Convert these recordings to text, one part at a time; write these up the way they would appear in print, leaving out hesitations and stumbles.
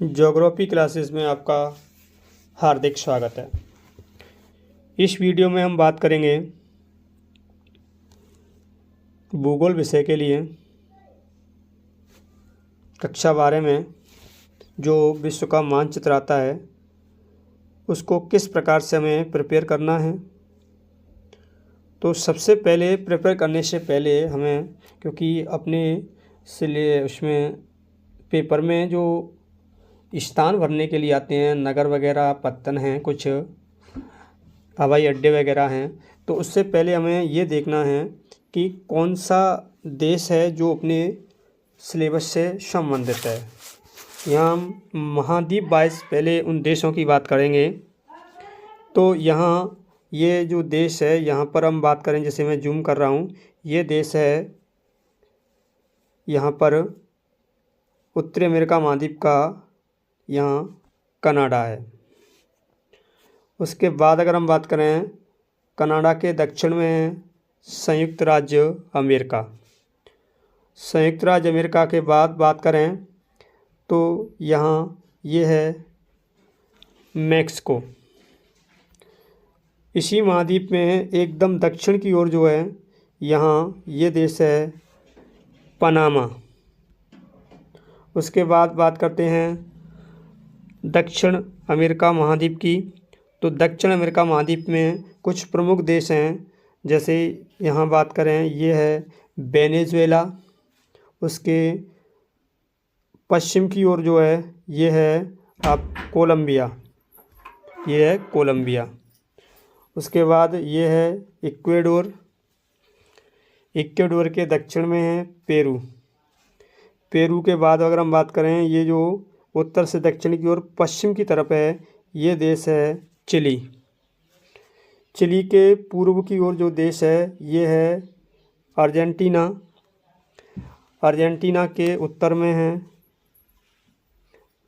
Geography classes में आपका हार्दिक स्वागत है। इस वीडियो में हम बात करेंगे भूगोल विषय के लिए कक्षा 12 में जो विश्व का मानचित्र आता है उसको किस प्रकार से हमें प्रिपेयर करना है। तो सबसे पहले प्रिपेयर करने से पहले हमें, क्योंकि अपने से उसमें पेपर में जो स्थान भरने के लिए आते हैं, नगर वगैरह पत्तन हैं, कुछ हवाई अड्डे वगैरह हैं, तो उससे पहले हमें ये देखना है कि कौन सा देश है जो अपने सिलेबस से संबंधित है। यहाँ हम महाद्वीप वाइज पहले उन देशों की बात करेंगे। तो यहाँ ये जो देश है, यहाँ पर हम बात करें, जैसे मैं जूम कर रहा हूँ, ये देश है यहाँ पर उत्तरी अमेरिका महाद्वीप का, यहाँ कनाडा है। उसके बाद अगर हम बात करें, कनाडा के दक्षिण में है संयुक्त राज्य अमेरिका। संयुक्त राज्य अमेरिका के बाद बात करें तो यहाँ ये है मैक्सिको। इसी महाद्वीप में एकदम दक्षिण की ओर जो है, यहाँ ये देश है पनामा। उसके बाद बात करते हैं दक्षिण अमेरिका महाद्वीप की। तो दक्षिण अमेरिका महाद्वीप में कुछ प्रमुख देश हैं, जैसे यहाँ बात करें, ये है वेनेजुएला। उसके पश्चिम की ओर जो है ये है आप कोलंबिया, ये है कोलंबिया। उसके बाद ये है इक्वेडोर। इक्वेडोर के दक्षिण में है पेरू। पेरू के बाद अगर हम बात करें, ये जो उत्तर से दक्षिण की ओर पश्चिम की तरफ है, ये देश है चिली। चिली के पूर्व की ओर जो देश है ये है अर्जेंटीना। अर्जेंटीना के उत्तर में है,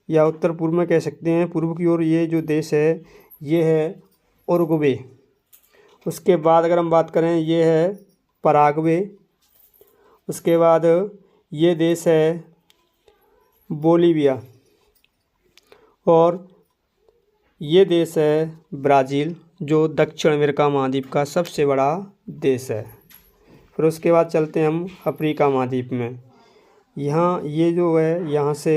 या उत्तर पूर्व में कह सकते हैं, पूर्व की ओर ये जो देश है ये है उरुग्वे। उसके बाद अगर हम बात करें, ये है पराग्वे। उसके बाद ये देश है बोलीविया, और ये देश है ब्राज़ील, जो दक्षिण अमेरिका महाद्वीप का सबसे बड़ा देश है। फिर उसके बाद चलते हैं हम अफ्रीका महाद्वीप में। यहाँ ये जो है, यहाँ से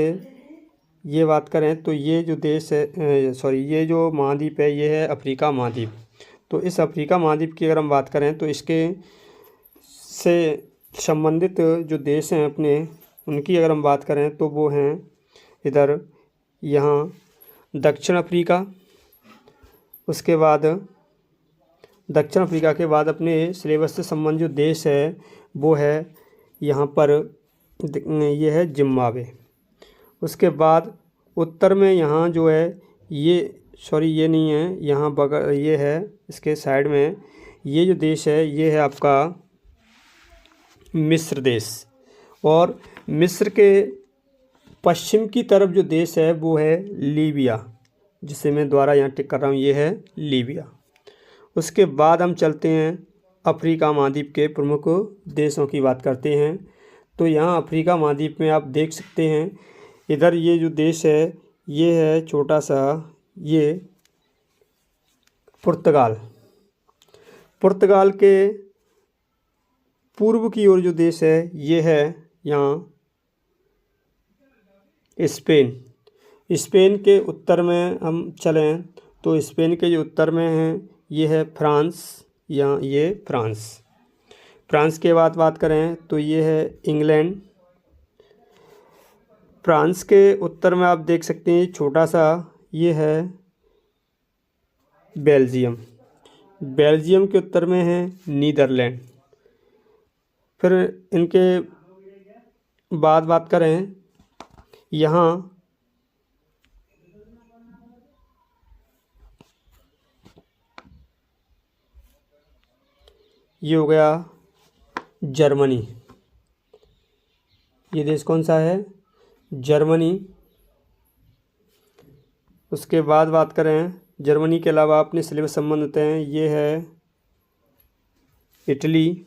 ये बात करें तो ये जो देश है, ये जो महाद्वीप है ये है अफ्रीका महाद्वीप। तो इस अफ्रीका महाद्वीप की अगर हम बात करें तो इसके से संबंधित जो देश हैं अपने, उनकी अगर हम बात करें तो वो हैं इधर यहाँ दक्षिण अफ्रीका। उसके बाद दक्षिण अफ्रीका के बाद अपने सिलेबस से संबंधित जो देश है वो है यहाँ पर, ये है जिम्बाब्वे। उसके बाद उत्तर में यहाँ जो है ये नहीं है, यहाँ बगल ये है, इसके साइड में ये जो देश है ये है आपका मिस्र देश। और मिस्र के पश्चिम की तरफ जो देश है वो है लीबिया, जिसे मैं द्वारा यहाँ टिक कर रहा हूँ, ये है लीबिया। उसके बाद हम चलते हैं अफ्रीका महाद्वीप के प्रमुख देशों की बात करते हैं। तो यहाँ अफ्रीका महाद्वीप में आप देख सकते हैं, इधर ये जो देश है ये है छोटा सा, ये पुर्तगाल। पुर्तगाल के पूर्व की ओर जो देश है ये है यहाँ स्पेन। स्पेन के उत्तर में हम चलें तो स्पेन के जो उत्तर में हैं ये है फ्रांस, यहाँ ये फ्रांस। फ्रांस के बाद बात करें तो ये है इंग्लैंड। फ्रांस के उत्तर में आप देख सकते हैं छोटा सा, ये है बेल्जियम। बेल्जियम के उत्तर में है नीदरलैंड। फिर इनके बाद बात करें, यहाँ ये हो गया जर्मनी। ये देश कौन सा है? जर्मनी। उसके बाद बात करें, जर्मनी के अलावा अपने सिलेबस संबंधित हैं, ये है इटली,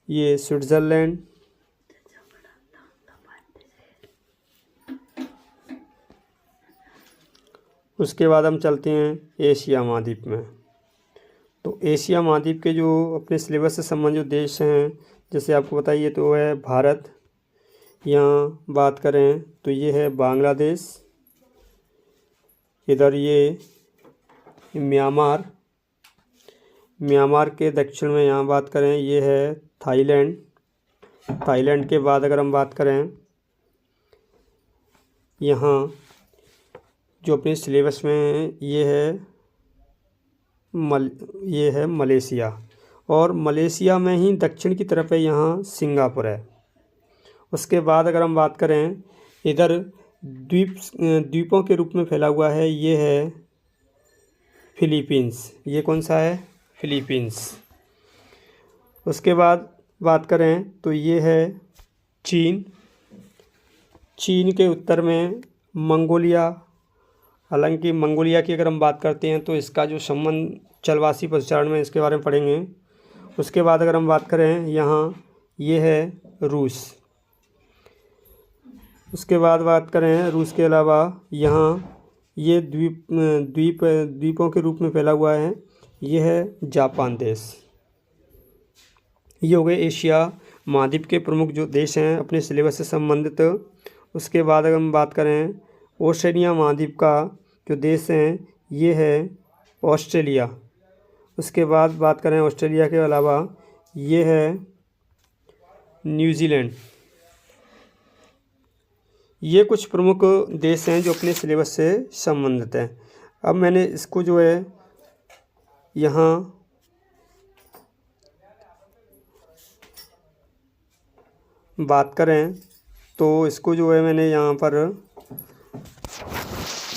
ये स्विट्ज़रलैंड, उसके बाद हम चलते हैं एशिया महाद्वीप में। तो एशिया महाद्वीप के जो अपने सिलेबस से संबंधित जो देश हैं, जैसे आपको बताइए तो वो है भारत। यहाँ बात करें तो ये है बांग्लादेश, इधर ये म्यांमार, म्यांमार के दक्षिण में यहाँ बात करें ये है थाईलैंड। थाईलैंड के बाद अगर हम बात करें यहाँ जो अपने सिलेबस में ये है मलेशिया, और मलेशिया में ही दक्षिण की तरफ है यहाँ सिंगापुर है। उसके बाद अगर हम बात करें इधर द्वीपों के रूप में फैला हुआ है ये है फिलीपींस। ये कौन सा है? फिलीपींस। उसके बाद बात करें तो ये है चीन। चीन के उत्तर में मंगोलिया। हालांकि मंगोलिया की अगर हम बात करते हैं तो इसका जो संबंध चलवासी पदचारण में इसके बारे में पढ़ेंगे। उसके बाद अगर हम बात करें यहाँ ये है रूस। उसके बाद बात करें रूस के अलावा यहाँ ये द्वीपों के रूप में फैला हुआ है ये है जापान देश। ये हो गए एशिया महाद्वीप के प्रमुख जो देश हैं अपने सिलेबस से संबंधित। उसके बाद अगर हम बात करें ओशिनिया महाद्वीप का जो देश हैं ये है ऑस्ट्रेलिया। उसके बाद बात करें ऑस्ट्रेलिया के अलावा ये है न्यूजीलैंड। ये कुछ प्रमुख देश हैं जो अपने सिलेबस से संबंधित हैं। अब मैंने इसको जो है यहाँ बात करें तो इसको जो है मैंने यहाँ पर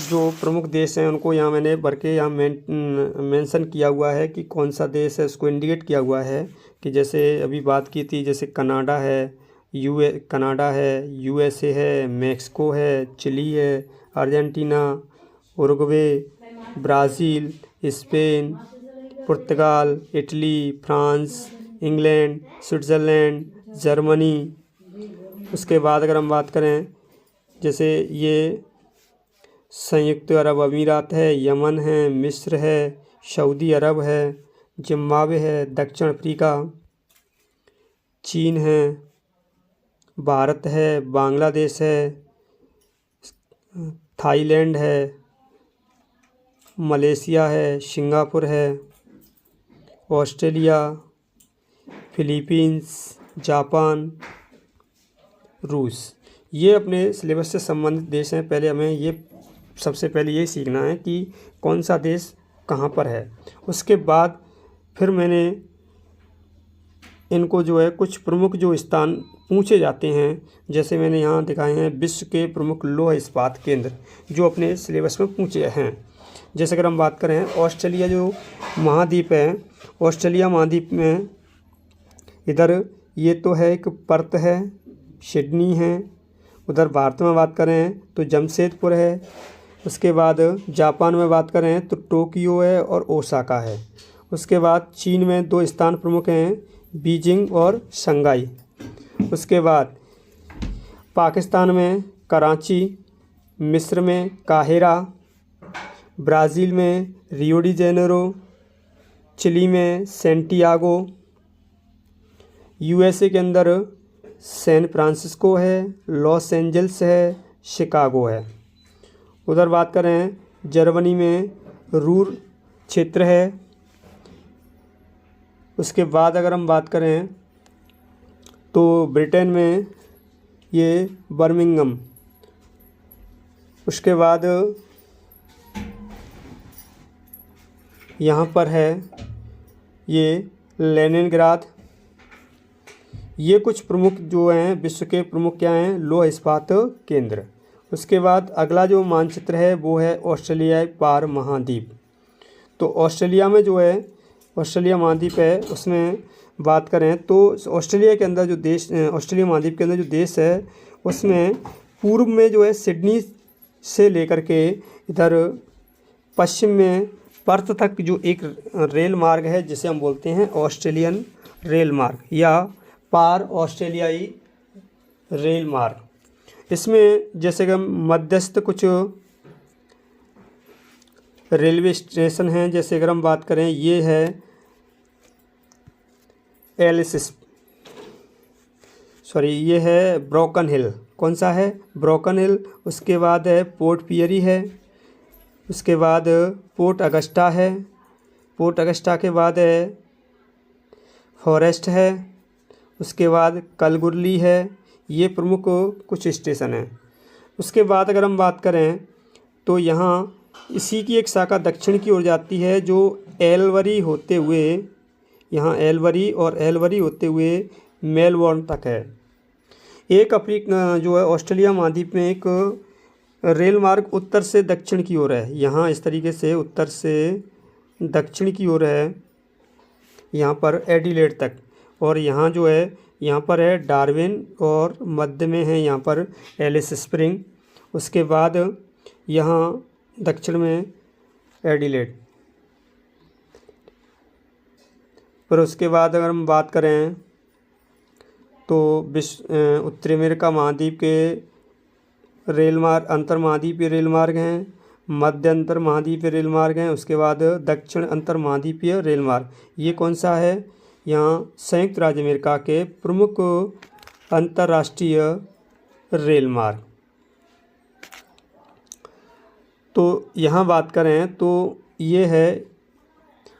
जो प्रमुख देश हैं उनको यहाँ मैंने भर के यहाँ मेंशन किया हुआ है कि कौन सा देश है, उसको इंडिकेट किया हुआ है कि जैसे अभी बात की थी जैसे कनाडा है, यूएसए है, मैक्सिको है, चिली है, अर्जेंटीना, उरुग्वे, ब्राज़ील, स्पेन, पुर्तगाल, Italy, France, England, Switzerland, Germany. उसके बाद अगर हम बात करें जैसे ये संयुक्त अरब अमीरात है, यमन है, मिस्र है, सऊदी अरब है, जिम्बाब्वे है, दक्षिण अफ्रीका, चीन है, भारत है, बांग्लादेश है, थाईलैंड है, मलेशिया है, सिंगापुर है, ऑस्ट्रेलिया, फिलीपींस, जापान, रूस। ये अपने सिलेबस से संबंधित देश हैं। पहले हमें ये सबसे पहले ये सीखना है कि कौन सा देश कहाँ पर है। उसके बाद फिर मैंने इनको जो है कुछ प्रमुख जो स्थान पूछे जाते हैं जैसे मैंने यहाँ दिखाए हैं विश्व के प्रमुख लौह इस्पात केंद्र जो अपने सिलेबस में पूछे हैं। जैसे अगर हम बात करें ऑस्ट्रेलिया जो महाद्वीप है, ऑस्ट्रेलिया महाद्वीप में इधर ये तो है एक पर्थ है, सिडनी है। उधर भारत में बात करें तो जमशेदपुर है। उसके बाद जापान में बात करें तो टोक्यो है और ओसाका है। उसके बाद चीन में दो स्थान प्रमुख हैं, बीजिंग और शंघाई। उसके बाद पाकिस्तान में कराची, मिस्र में काहिरा, ब्राज़ील में रियो डी जेनेरो, चिली में सैंटियागो, यूएसए के अंदर सैन फ्रांसिस्को है, लॉस एंजल्स है, शिकागो है। उधर बात करें जर्मनी में रूर क्षेत्र है। उसके बाद अगर हम बात करें तो ब्रिटेन में ये बर्मिंघम। उसके बाद यहाँ पर है ये लेनिनग्राद। ये कुछ प्रमुख जो हैं विश्व के प्रमुख क्या हैं लौह इस्पात केंद्र। उसके बाद अगला जो मानचित्र है वो है ऑस्ट्रेलियाई पार महाद्वीप। तो ऑस्ट्रेलिया में जो है ऑस्ट्रेलिया महाद्वीप है उसमें बात करें तो ऑस्ट्रेलिया के अंदर जो देश ऑस्ट्रेलिया महाद्वीप के अंदर जो देश है उसमें पूर्व में जो है सिडनी से लेकर के इधर पश्चिम में पर्थ तक जो एक रेल मार्ग है जिसे हम बोलते हैं ऑस्ट्रेलियन रेल मार्ग या पार ऑस्ट्रेलियाई रेल मार्ग। इसमें जैसे कि हम मध्यस्थ कुछ रेलवे स्टेशन हैं, जैसे अगर हम बात करें, ये है ये है ब्रोकन हिल। कौन सा है? ब्रोकन हिल। उसके बाद है पोर्ट पियरी है। उसके बाद पोर्ट अगस्टा है। पोर्ट अगस्टा के बाद है फॉरेस्ट है। उसके बाद कलगुरली है। ये प्रमुख कुछ स्टेशन हैं। उसके बाद अगर हम बात करें तो यहाँ इसी की एक शाखा दक्षिण की ओर जाती है, जो एलवरी होते हुए, यहाँ एलवरी और एलवरी होते हुए मेलबोर्न तक है। एक अफ्रीका जो है ऑस्ट्रेलिया महाद्वीप में एक रेल मार्ग उत्तर से दक्षिण की ओर है। यहाँ इस तरीके से उत्तर से दक्षिण की ओर है, यहाँ पर एडिलेड तक। और यहाँ जो है, यहाँ पर है डार्विन और मध्य में है यहाँ पर एलिस स्प्रिंग। उसके बाद यहाँ दक्षिण में एडिलेड। पर उसके बाद अगर हम बात करें तो उत्तरी अमेरिका महाद्वीप के रेल मार्ग, अंतर महाद्वीपीय रेल मार्ग हैं, मध्य अंतर महाद्वीपीय रेल मार्ग हैं। उसके बाद दक्षिण अंतर महाद्वीपीय रेल मार्ग। ये कौन सा है? यहाँ संयुक्त राज्य अमेरिका के प्रमुख अंतर्राष्ट्रीय रेल मार्ग। तो यहाँ बात करें तो ये है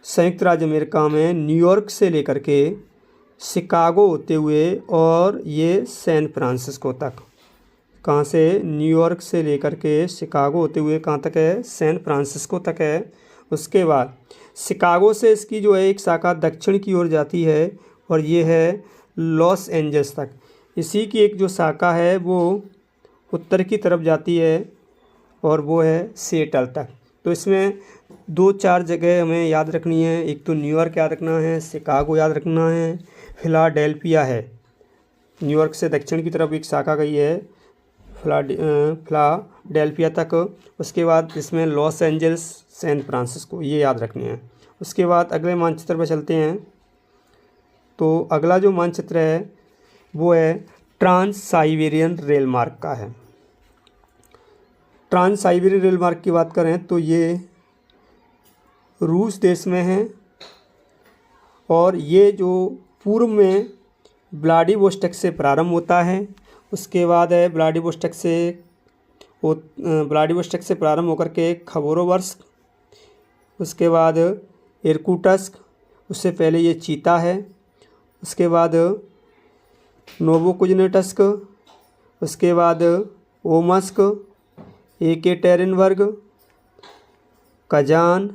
संयुक्त राज्य अमेरिका में न्यूयॉर्क से लेकर के शिकागो होते हुए और ये सैन फ्रांसिस्को तक। कहाँ से? न्यूयॉर्क से लेकर के शिकागो होते हुए कहाँ तक है? सैन फ्रांसिस्को तक है। उसके बाद शिकागो से इसकी जो है एक शाखा दक्षिण की ओर जाती है और ये है लॉस एंजल्स तक। इसी की एक जो शाखा है वो उत्तर की तरफ जाती है और वो है सिएटल तक। तो इसमें 2-4 जगह हमें याद रखनी है। एक तो न्यूयॉर्क याद रखना है, शिकागो याद रखना है, फिलाडेल्फिया है। न्यूयॉर्क से दक्षिण की तरफ एक शाखा गई है फिलाडेल्फिया तक। उसके बाद इसमें लॉस एंजल्स, सैन फ्रांसिस्को, ये याद रखने हैं। उसके बाद अगले मानचित्र पर चलते हैं। तो अगला जो मानचित्र है वो है ट्रांस साइबेरियन रेल मार्ग का है। ट्रांस साइबेरियन रेल मार्ग की बात करें तो ये रूस देश में है और ये जो पूर्व में व्लादिवोस्टोक से प्रारंभ होता है। उसके बाद है व्लादिवोस्टोक से प्रारंभ होकर के खबरोवर्स्क, उसके बाद इरकुटस्क, उससे पहले ये चीता है। उसके बाद नोवोकुजनेटस्क, उसके बाद ओमस्क, एकेटेरिनबर्ग, कजान,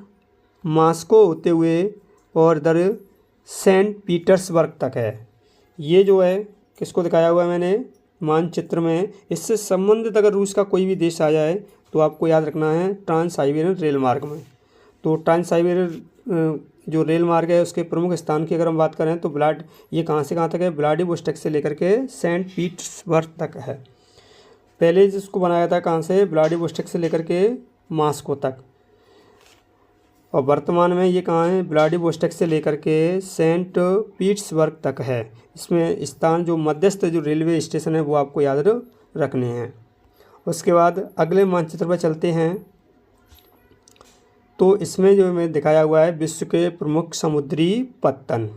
मॉस्को होते हुए और इधर सेंट पीटर्सबर्ग तक है। ये जो है किसको दिखाया हुआ है मैंने मानचित्र में। इससे संबंधित अगर रूस का कोई भी देश आ जाए तो आपको याद रखना है ट्रांस साइबेरियन रेल मार्ग में। तो ट्रांस साइबेरियन जो रेल मार्ग है उसके प्रमुख स्थान की अगर हम बात करें तो ये कहाँ से कहाँ तक है? व्लादिवोस्टोक से लेकर के सेंट पीटर्सबर्ग तक है। पहले जिसको बनाया था कहाँ से? व्लादिवोस्टोक से लेकर के मॉस्को तक। और वर्तमान में ये कहाँ है? व्लादिवोस्टोक से लेकर के सेंट पीटर्सबर्ग तक है। इसमें स्थान जो मध्यस्थ जो रेलवे स्टेशन है वो आपको याद रखने हैं। उसके बाद अगले मानचित्र पर चलते हैं। तो इसमें जो हमें दिखाया हुआ है विश्व के प्रमुख समुद्री पत्तन।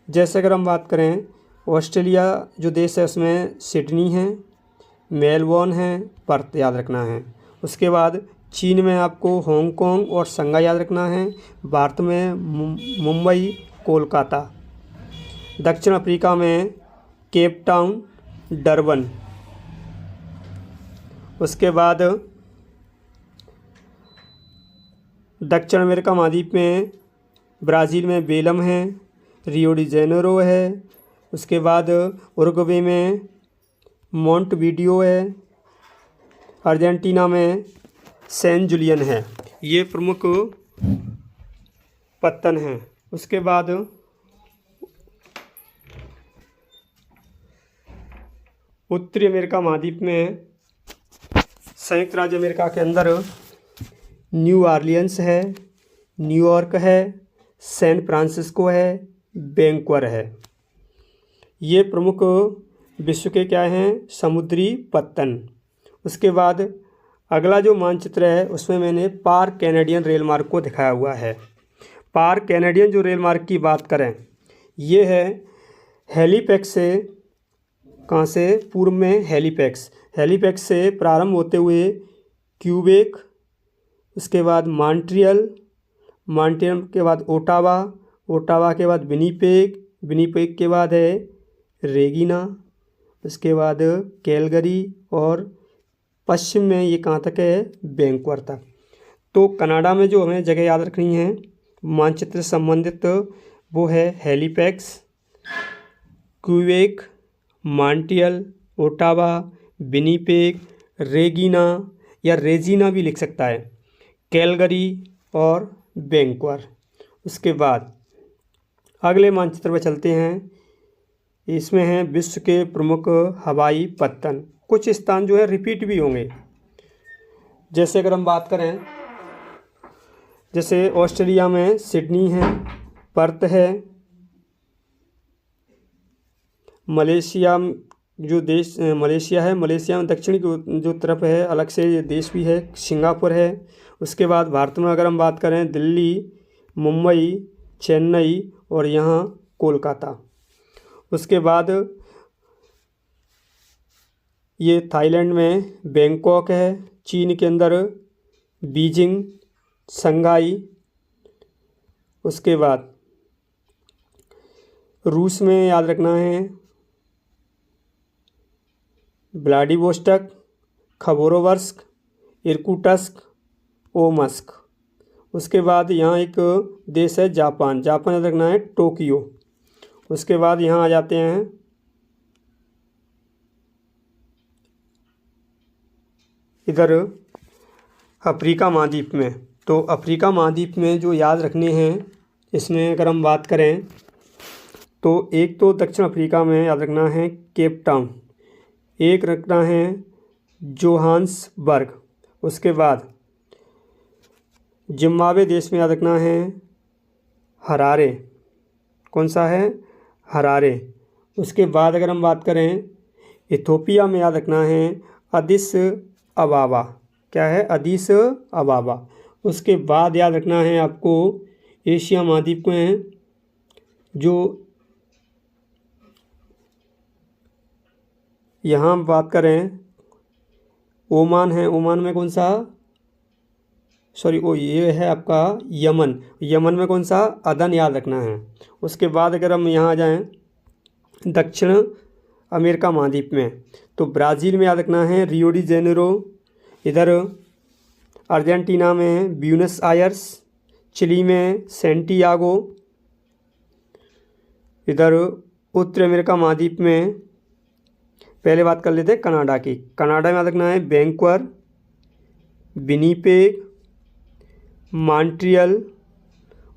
जैसे अगर हम बात करें ऑस्ट्रेलिया जो देश है उसमें सिडनी है, मेलबोर्न है, पर्थ याद रखना है। उसके बाद चीन में आपको हांगकांग और शंघाई याद रखना है। भारत में मुंबई, कोलकाता। दक्षिण अफ्रीका में केप टाउन, डरबन। उसके बाद दक्षिण अमेरिका महाद्वीप में ब्राज़ील में बेलम है, रियो डी जेनेरो है। उसके बाद उरुग्वे में मोंटवीडियो है। अर्जेंटीना में सैन जुलियन है। ये प्रमुख पत्तन हैं। उसके बाद उत्तरी अमेरिका महाद्वीप में संयुक्त राज्य अमेरिका के अंदर न्यू ऑरलियंस है, न्यूयॉर्क है, सैन फ्रांसिस्को है, वैंकूवर है। ये प्रमुख विश्व के क्या हैं? समुद्री पत्तन। उसके बाद अगला जो मानचित्र है उसमें मैंने पार कैनेडियन रेल मार्ग को दिखाया हुआ है। पार कैनेडियन जो रेल मार्ग की बात करें, ये है हैलीफैक्स से, कहाँ से, पूर्व में हैलीफैक्स से प्रारंभ होते हुए क्यूबेक, उसके बाद मॉन्ट्रियल के बाद ओटावा के बाद विनीपेग के बाद है रेगिना, उसके बाद कैलगरी, और पश्चिम में ये कहाँ तक है, वैंकूवर तक। तो कनाडा में जो हमें जगह याद रखनी है मानचित्र से संबंधित, वो है Halifax, Quebec, Montreal, Ottawa, Winnipeg, Regina या रेजिना भी लिख सकता है, कैलगरी और वैंकूवर। उसके बाद अगले मानचित्र पर चलते हैं। इसमें हैं विश्व के प्रमुख हवाई पत्तन। कुछ स्थान जो है रिपीट भी होंगे, जैसे अगर हम बात करें, जैसे ऑस्ट्रेलिया में सिडनी है, पर्थ है, मलेशिया में दक्षिण की जो तरफ है अलग से ये देश भी है, सिंगापुर है। उसके बाद भारत में अगर हम बात करें, दिल्ली, मुंबई, चेन्नई और यहाँ कोलकाता। उसके बाद ये थाईलैंड में बैंकॉक है, चीन के अंदर बीजिंग, शंघाई। उसके बाद रूस में याद रखना है व्लादिवोस्टोक, खबोरोवस्क, इरकुटस्क, ओमस्क। उसके बाद यहाँ एक देश है जापान याद रखना है टोक्यो। उसके बाद यहाँ आ जाते हैं इधर अफ्रीका महाद्वीप में। तो अफ्रीका महाद्वीप में जो याद रखने हैं, इसमें अगर हम बात करें तो एक तो दक्षिण अफ्रीका में याद रखना है केप टाउन, एक रखना है जोहान्सबर्ग। उसके बाद जिम्बाब्वे देश में याद रखना है हरारे, कौन सा है, हरारे। उसके बाद अगर हम बात करें इथोपिया में याद रखना है अदिस अबाबा, क्या है, अदिस अबाबा। उसके बाद याद रखना है आपको एशिया महाद्वीप में जो यहाँ बात करें ओमान है, ओमान में कौन सा, ये है आपका यमन में कौन सा, अदन याद रखना है। उसके बाद अगर हम यहाँ आ जाएँ दक्षिण अमेरिका महाद्वीप में, तो ब्राज़ील में याद रखना है रियो डी जेनेरो, इधर अर्जेंटीना में ब्यूनस आयर्स, चिली में सेंटियागो, इधर उत्तर अमेरिका महाद्वीप में पहले बात कर लेते हैं कनाडा की। कनाडा में याद रखना है वैंकूवर, विनीपेग, मॉन्ट्रियल।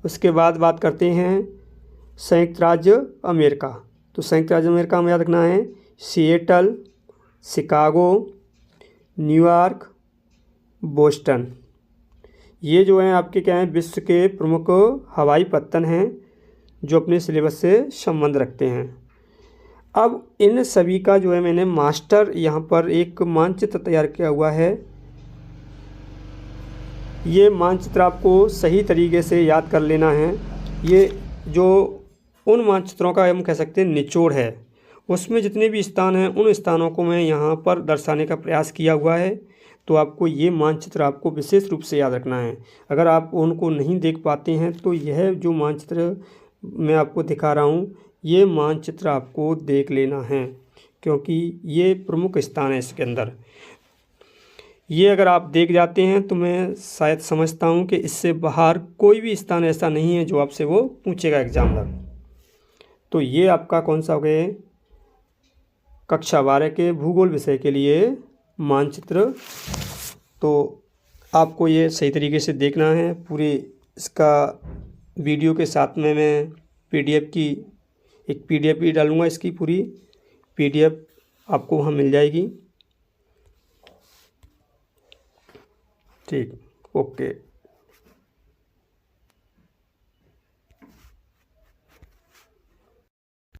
उसके बाद बात करते हैं संयुक्त राज्य अमेरिका। तो संयुक्त राज्य अमेरिका में याद रखना है सिएटल, शिकागो, न्यूयॉर्क, बोस्टन। ये जो हैं आपके क्या हैं, विश्व के प्रमुख हवाई पत्तन हैं जो अपने सिलेबस से संबंध रखते हैं। अब इन सभी का जो है मैंने मास्टर यहाँ पर एक मानचित्र तैयार किया हुआ है। ये मानचित्र आपको सही तरीके से याद कर लेना है। ये जो उन मानचित्रों का हम कह सकते हैं निचोड़ है, उसमें जितने भी स्थान हैं उन स्थानों को मैं यहाँ पर दर्शाने का प्रयास किया हुआ है। तो आपको ये मानचित्र आपको विशेष रूप से याद रखना है। अगर आप उनको नहीं देख पाते हैं तो यह जो मानचित्र मैं आपको दिखा रहा हूँ, ये मानचित्र आपको देख लेना है, क्योंकि ये प्रमुख स्थान है इसके अंदर। ये अगर आप देख जाते हैं तो मैं शायद समझता हूँ कि इससे बाहर कोई भी स्थान ऐसा नहीं है जो आपसे वो पूछेगा एग्जामिनर। तो ये आपका कौन सा हो गया, कक्षा 12 के भूगोल विषय के लिए मानचित्र। तो आपको ये सही तरीके से देखना है। पूरे इसका वीडियो के साथ में मैं पीडीएफ की एक पीडीएफ भी डालूँगा। इसकी पूरी पीडीएफ आपको वहाँ मिल जाएगी। ठीक, ओके।